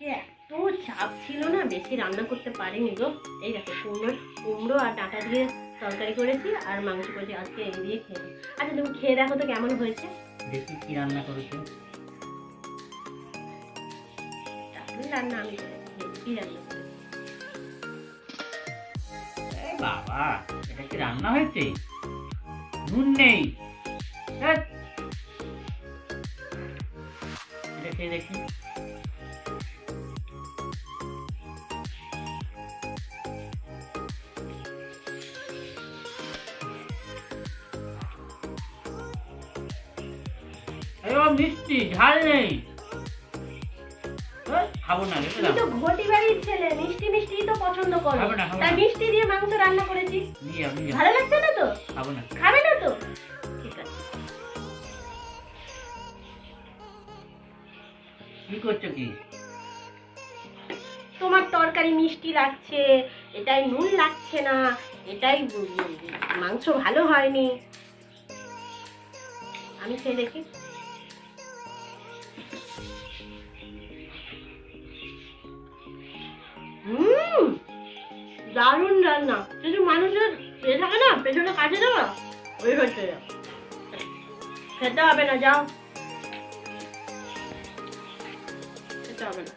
এত চাপ ছিল না, বেশি রান্না করতে পারিনি গো। এই দেখো কুমড়ো আর ডাঁটা দিয়ে তরকারি করেছি আর মাংস করেছি, আজকে এই দিয়ে খেয়ে। আচ্ছা তুমি খেয়ে দেখো তো কেমন হয়েছে। দেখি কি রান্না করেছো। রান্না আমি করেছি, কি রান্না করেছি। বাবা, এটা কি রান্না হয়েছে? নুন নেই। এটা খেয়ে দেখি। মিষ্টি, ঝাল নেই। খাবো না। তুমি তো ঘটি বাড়ির ছেলে, মিষ্টি মিষ্টি তো পছন্দ করো, তাই মিষ্টি দিয়ে মাংস রান্না করেছি। ভালো লাগছে না তো? খাবো না। খাবে না তো? ঠিক আছে। কি করছো কি? তোমার তরকারি মিষ্টি লাগছে, এটাই নুন লাগছে না, এটাই মাংস ভালো হয়নি। আমি খেয়ে দেখি। দারুণ রান্না। যদি মানুষের থাকে না পেছনে কাজে দেওয়া, ওই হচ্ছে। খেতে হবে না, যাও, খেতে হবে না।